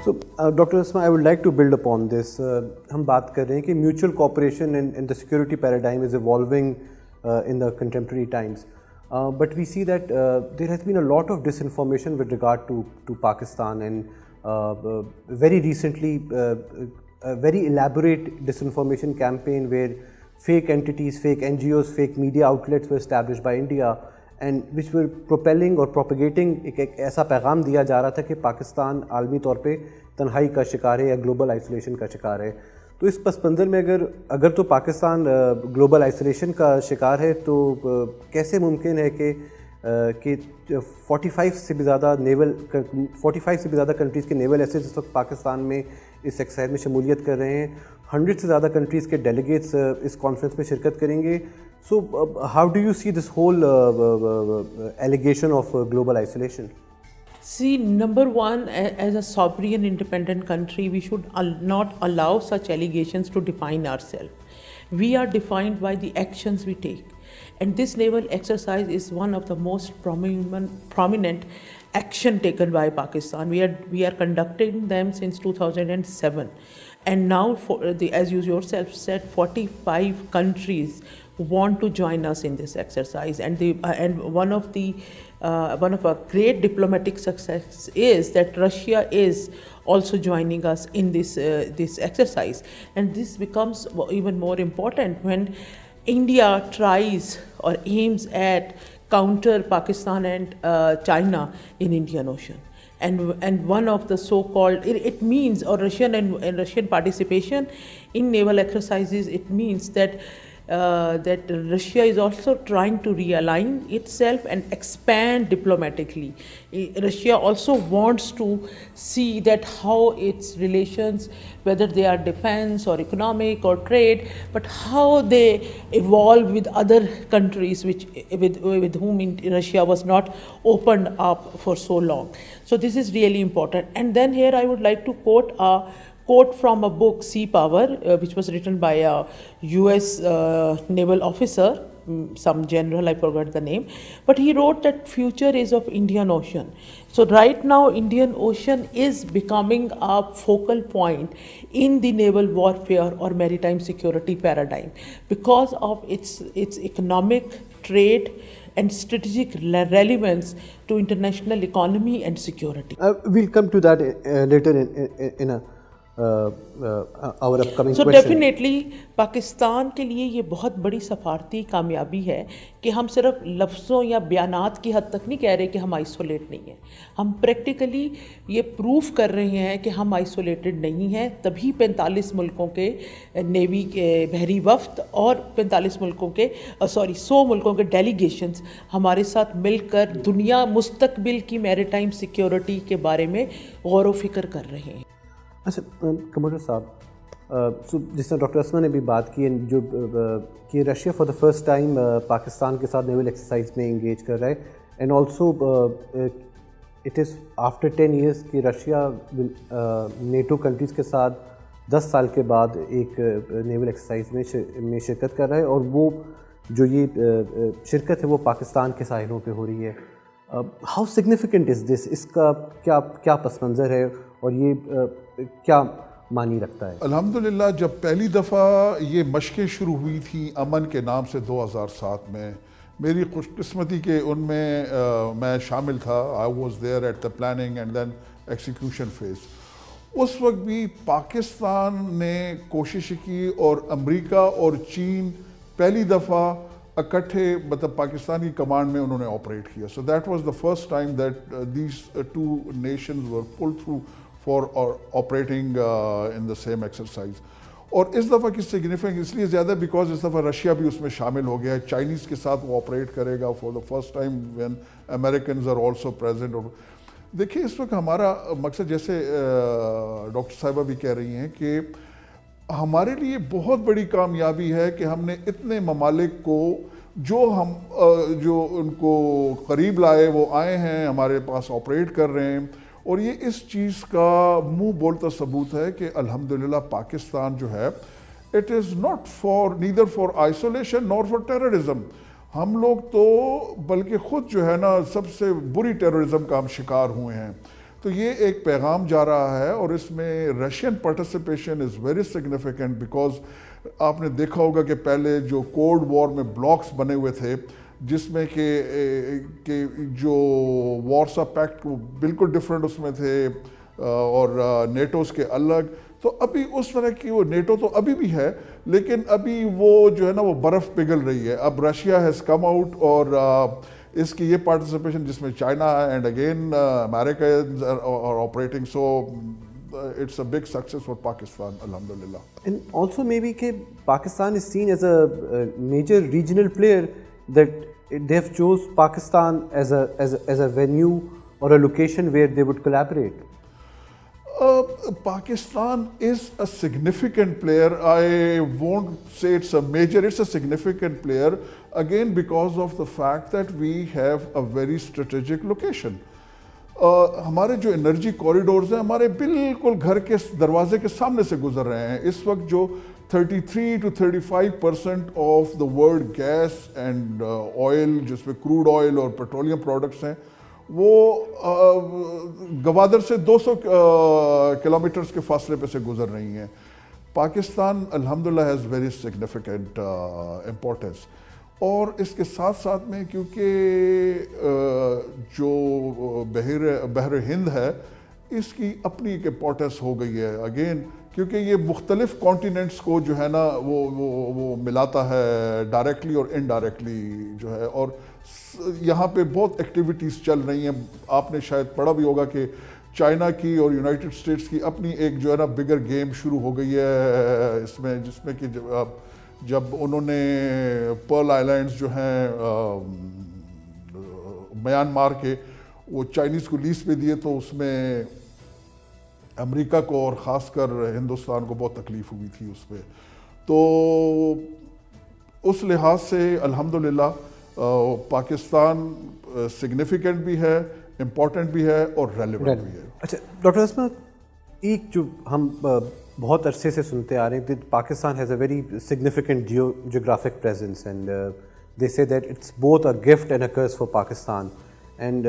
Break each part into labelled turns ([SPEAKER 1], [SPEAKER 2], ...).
[SPEAKER 1] So, Dr. Asma, I would like to build upon this. ہم بات کر رہے ہیں کہ mutual cooperation in the security paradigm is evolving in the contemporary times. But we see that there has been a lot of disinformation with regard to Pakistan, and very recently a very elaborate disinformation campaign where fake entities, fake NGOs, fake media outlets were established by India, and which were propelling or propagating ایک ایسا پیغام دیا جا رہا تھا کہ پاکستان عالمی طور پہ تنہائی کا شکار ہے یا گلوبل آئسولیشن کا شکار ہے. تو اس پس منظر میں اگر تو پاکستان گلوبل آئسولیشن کا شکار ہے تو کیسے ممکن ہے کہ 45 سے بھی زیادہ کنٹریز کے نیول ایسے اس وقت پاکستان میں اس ایکسرسائز میں شمولیت کر رہے ہیں, 100 سے زیادہ کنٹریز کے ڈیلیگیٹس اس کانفرنس میں شرکت کریں گے. So how do you see this whole allegation of global isolation?
[SPEAKER 2] See, number one, as a sovereign independent country, we should not allow such allegations to define ourselves. We are defined by the actions we take. And this naval exercise is one of the most prominent action taken by Pakistan. We are conducting them since 2007. And now, as you yourself said, 45 countries want to join us in this exercise, and one of our great diplomatic success is that Russia is also joining us in this exercise, and this becomes even more important when India tries or aims at counter Pakistan and China in Indian Ocean. And one of the so-called, it means, or Russian participation in naval exercises, it means that Russia is also trying to realign itself and expand diplomatically. Russia also wants to see that how its relations, whether they are defense or economic or trade, but how they evolve with other countries with whom Russia was not opened up for so long. So this is really important. And then here I would like to quote from a book, Sea Power, which was written by a US naval officer, some general, I forgot the name, but he wrote that future is of Indian Ocean. So right now Indian Ocean is becoming a focal point in the naval warfare or maritime security paradigm because of its economic, trade and strategic relevance to international economy and security.
[SPEAKER 1] We'll come to that later in our upcoming
[SPEAKER 2] so
[SPEAKER 1] question.
[SPEAKER 2] Definitely Pakistan کے لیے یہ بہت بڑی سفارتی کامیابی ہے کہ ہم صرف لفظوں یا بیانات کی حد تک نہیں کہہ رہے کہ ہم آئسولیٹ نہیں ہیں, ہم پریکٹیکلی یہ پروف کر رہے ہیں کہ ہم آئسولیٹڈ نہیں ہیں. تبھی 45 ملکوں کے نیوی کے بحری وفد اور 100 ملکوں کے ڈیلیگیشنز ہمارے ساتھ مل کر دنیا مستقبل کی میریٹائم سیکیورٹی کے بارے میں غور و فکر کر رہے ہیں.
[SPEAKER 1] اچھا کموڈر صاحب, جس طرح ڈاکٹر اسما نے بھی بات کی جو کہ Russia for the first time Pakistan کے ساتھ نیول ایکسرسائز میں انگیج کر رہا ہے, and also it is after 10 years کہ رشیا نیٹو کنٹریز کے ساتھ 10 سال کے بعد ایک نیول ایکسرسائز میں شرکت کر رہا ہے, اور وہ جو یہ شرکت ہے وہ پاکستان کے ساحلوں پہ ہو رہی ہے. ہاؤ سگنیفیکنٹ از دس, اس کا کیا پس منظر ہے اور یہ کیا معنی رکھتا ہے؟
[SPEAKER 3] الحمدللہ جب پہلی دفعہ یہ مشقیں شروع ہوئی تھیں امن کے نام سے 2007 میں, میری خوش قسمتی کہ ان میں شامل تھا. I was there at the planning and then execution phase. اس وقت بھی پاکستان نے کوشش کی اور امریکہ اور چین پہلی دفعہ اکٹھے مطلب پاکستانی کمانڈ میں انہوں نے آپریٹ کیا. So that was the first time that these two nations were pull through for operating in the same exercise. اور اس دفعہ کی سگنیفیکنس اس لیے زیادہ بیکاز اس دفعہ رشیا بھی اس میں شامل ہو گیا ہے, چائنیز کے ساتھ وہ آپریٹ کرے گا for the first time when Americans are also present. دیکھیے اس وقت ہمارا مقصد جیسے ڈاکٹر صاحبہ بھی کہہ رہی ہیں کہ ہمارے لیے بہت بڑی کامیابی ہے کہ ہم نے اتنے ممالک کو جو ان کو قریب لائے وہ آئے ہیں, ہمارے پاس آپریٹ کر رہے ہیں. اور یہ اس چیز کا منہ بولتا ثبوت ہے کہ الحمدللہ پاکستان جو ہے it is not for neither for isolation Noor for terrorism. ہم لوگ تو بلکہ خود جو ہے نا سب سے بری ٹیررزم کا ہم شکار ہوئے ہیں. تو یہ ایک پیغام جا رہا ہے، اور اس میں Russian participation is very significant, because آپ نے دیکھا ہوگا کہ پہلے جو کولڈ وار میں بلاکس بنے ہوئے تھے جس میں کہ جو وارسا پیکٹ بالکل ڈفرینٹ اس میں تھے اور نیٹوز کے الگ، تو ابھی اس طرح کی وہ نیٹو تو ابھی بھی ہے، لیکن ابھی وہ جو ہے نا وہ برف پگھل رہی ہے. اب رشیا ہیز کم آؤٹ، اور اس کی یہ پارٹیسپیشن جس میں China and again America are operating, so it's a big success for Pakistan, alhamdulillah.
[SPEAKER 1] And also maybe کہ Pakistan is seen as a major regional player, that they have chose Pakistan as a venue or a location where they would collaborate.
[SPEAKER 3] Pakistan is a significant player. I won't say it's a major, it's a significant player, again because of the fact that we have a very strategic location. ہمارے جو energy corridors ہیں ہمارے بالکل گھر کے دروازے کے سامنے سے گزر رہے ہیں. اس وقت جو 33 to 35% of the world gas and oil, جس میں کروڈ آئل اور پیٹرولیم پروڈکٹس ہیں، وہ گوادر سے 200 کلومیٹرز کے فاصلے پہ سے گزر رہی ہیں. پاکستان الحمدللہ ہیز ویری سگنیفیکنٹ امپورٹنس. اور اس کے ساتھ ساتھ میں کیونکہ جو بحر ہند ہے اس کی اپنی ایک امپورٹنس ہو گئی ہے اگین، کیونکہ یہ مختلف کانٹیننٹس کو جو ہے نا وہ ملاتا ہے ڈائریکٹلی اور انڈائریکٹلی جو ہے، اور یہاں پہ بہت ایکٹیویٹیز چل رہی ہیں. آپ نے شاید پڑھا بھی ہوگا کہ چائنا کی اور یونائٹڈ اسٹیٹس کی اپنی ایک جو ہے نا بگر گیم شروع ہو گئی ہے اس میں، جس میں کہ جب انہوں نے پرل آئلینڈز جو ہیں میانمار کے وہ چائنیز کو لیز پہ دیے، تو اس میں امریکہ کو اور خاص کر ہندوستان کو بہت تکلیف ہوئی تھی اس پہ. تو اس لحاظ سے الحمدللہ پاکستان سگنیفیکنٹ بھی ہے، امپورٹنٹ بھی ہے اور ریلیونٹ بھی ہے.
[SPEAKER 1] اچھا ڈاکٹر اسما، ایک جو ہم بہت عرصے سے سنتے آ رہے ہیں، Pakistan has a very significant geographic presence, and they say that it's both a gift and a curse for Pakistan. And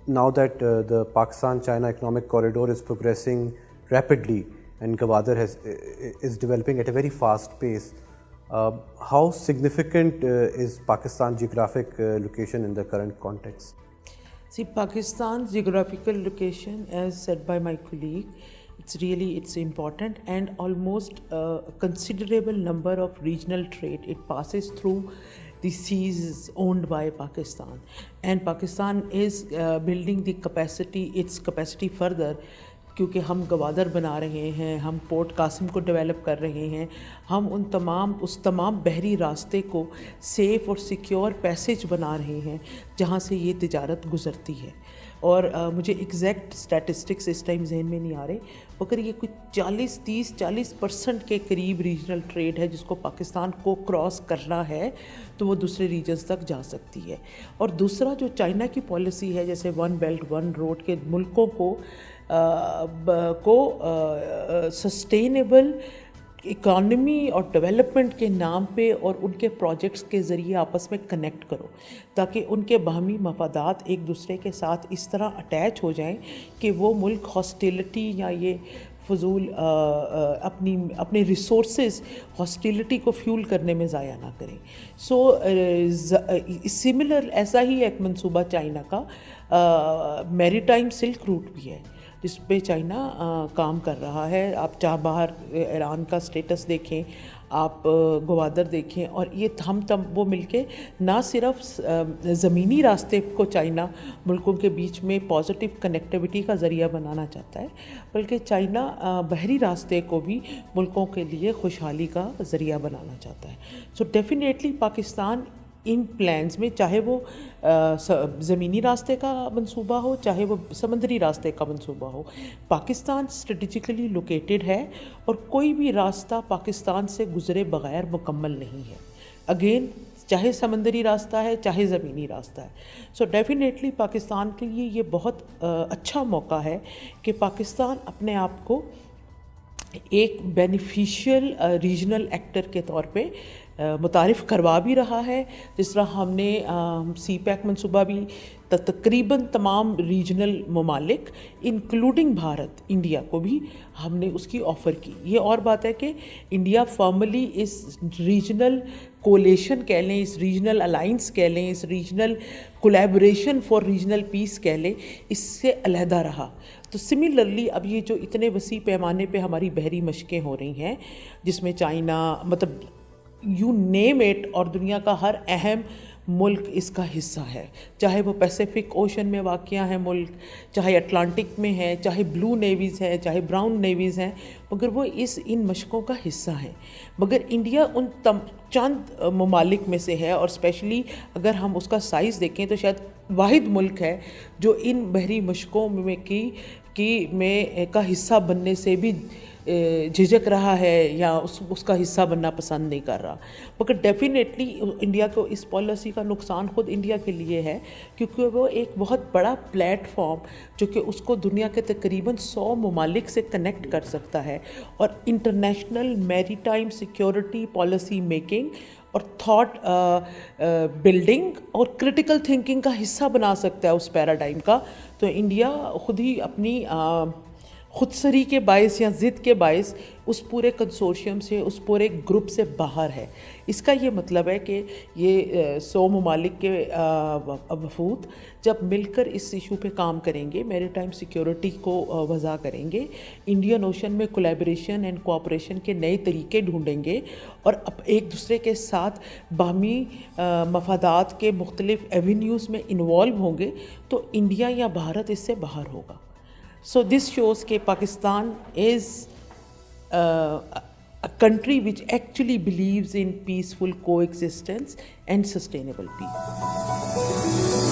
[SPEAKER 1] now that the Pakistan-China economic corridor is progressing rapidly and Gwadar is developing at a very fast pace, how significant is Pakistan's geographic location in the current context?
[SPEAKER 2] See, Pakistan's geographical location, as said by my colleague, it's important, and almost a considerable number of regional trade, it passes through the seas owned by Pakistan, and Pakistan is building its capacity further, کیونکہ ہم گوادر بنا رہے ہیں، ہم port Qasim کو develop کر رہے ہیں، ہم اس تمام بحری راستے کو سیف اور سیکیور پیسیج بنا رہے ہیں جہاں سے یہ تجارت گزرتی ہے. اور مجھے ایگزیکٹ اسٹیٹسٹکس اس ٹائم ذہن میں نہیں آ رہے، مگر یہ کچھ 40% کے قریب ریجنل ٹریڈ ہے جس کو پاکستان کو کراس کرنا ہے تو وہ دوسرے ریجنز تک جا سکتی ہے. اور دوسرا جو چائنا کی پالیسی ہے، جیسے ون بیلٹ ون روڈ کے ملکوں کو سسٹینیبل اکانومی اور ڈیولپمنٹ کے نام پہ اور ان کے پروجیکٹس کے ذریعے آپس میں کنیکٹ کرو، تاکہ ان کے باہمی مفادات ایک دوسرے کے ساتھ اس طرح اٹیچ ہو جائیں کہ وہ ملک ہاسٹیلٹی یا یہ فضول اپنے ریسورسز ہاسٹیلٹی کو فیول کرنے میں ضائع نہ کریں. سو سملر ایسا ہی ایک منصوبہ چائنا کا میری ٹائم سلک روٹ بھی ہے جس پہ چائنا کام کر رہا ہے. آپ چاہ باہر ایران کا سٹیٹس دیکھیں، آپ گوادر دیکھیں، اور یہ ہم وہ مل کے نہ صرف زمینی راستے کو چائنا ملکوں کے بیچ میں پازیٹیو کنیکٹیوٹی کا ذریعہ بنانا چاہتا ہے، بلکہ چائنا بحری راستے کو بھی ملکوں کے لیے خوشحالی کا ذریعہ بنانا چاہتا ہے. سو ڈیفینیٹلی پاکستان ان پلانز میں، چاہے وہ زمینی راستے کا منصوبہ ہو چاہے وہ سمندری راستے کا منصوبہ ہو، پاکستان اسٹریٹجیکلی لوکیٹڈ ہے اور کوئی بھی راستہ پاکستان سے گزرے بغیر مکمل نہیں ہے. اگین چاہے سمندری راستہ ہے چاہے زمینی راستہ ہے. سو ڈیفینیٹلی پاکستان کے لیے یہ بہت اچھا موقع ہے کہ پاکستان اپنے آپ کو ایک بینیفیشیل ریجنل ایکٹر کے طور پہ متعارف کروا بھی رہا ہے. جس طرح ہم نے سی پیک منصوبہ بھی تقریباً تمام ریجنل ممالک انکلوڈنگ بھارت انڈیا کو بھی ہم نے اس کی آفر کی. یہ اور بات ہے کہ انڈیا فارملی اس ریجنل کولیشن کہہ لیں, اس ریجنل الائنس کہہ لیں, اس ریجنل کولیبریشن فار ریجنل پیس کہہ لیں, اس سے علیحدہ رہا. تو سملرلی اب یہ جو اتنے وسیع پیمانے پہ ہماری بحری مشقیں ہو رہی ہیں جس میں چائنا مطلب یو نیم اٹ, اور دنیا کا ہر اہم ملک اس کا حصہ ہے, چاہے وہ پیسیفک اوشن میں واقع ہے ملک, چاہے اٹلانٹک میں ہے, چاہے بلو نیویز ہے, چاہے براؤن نیویز ہیں, مگر وہ ان مشقوں کا حصہ ہیں. مگر انڈیا ان چند ممالک میں سے ہے, اور اسپیشلی اگر ہم اس کا سائز دیکھیں تو شاید واحد ملک ہے جو ان بحری مشقوں میں کا حصہ بننے سے بھی جھجک رہا ہے یا اس کا حصہ بننا پسند نہیں کر رہا. مگر ڈیفینیٹلی انڈیا کو اس پالیسی کا نقصان خود انڈیا کے لیے ہے, کیونکہ وہ ایک بہت بڑا پلیٹ فارم جو کہ اس کو دنیا کے تقریباً 100 ممالک سے کنیکٹ کر سکتا ہے, اور انٹرنیشنل میری ٹائم سیکیورٹی پالیسی میکنگ اور تھاٹ بلڈنگ اور کرٹیکل تھنکنگ کا حصہ بنا سکتا ہے اس پیراڈائم کا. تو انڈیا خود ہی اپنی خود سری کے باعث یا ضد کے باعث اس پورے کنسورشیم سے, اس پورے گروپ سے باہر ہے. اس کا یہ مطلب ہے کہ یہ 100 ممالک کے وفود جب مل کر اس ایشو پہ کام کریں گے, میری ٹائم سیکیورٹی کو وضع کریں گے, انڈین اوشن میں کولیبریشن اینڈ کوآپریشن کے نئے طریقے ڈھونڈیں گے, اور ایک دوسرے کے ساتھ باہمی مفادات کے مختلف ایونیوز میں انوالو ہوں گے, تو انڈیا یا بھارت اس سے باہر ہوگا. So this shows کہ Pakistan is a country which actually believes in peaceful coexistence and sustainable peace.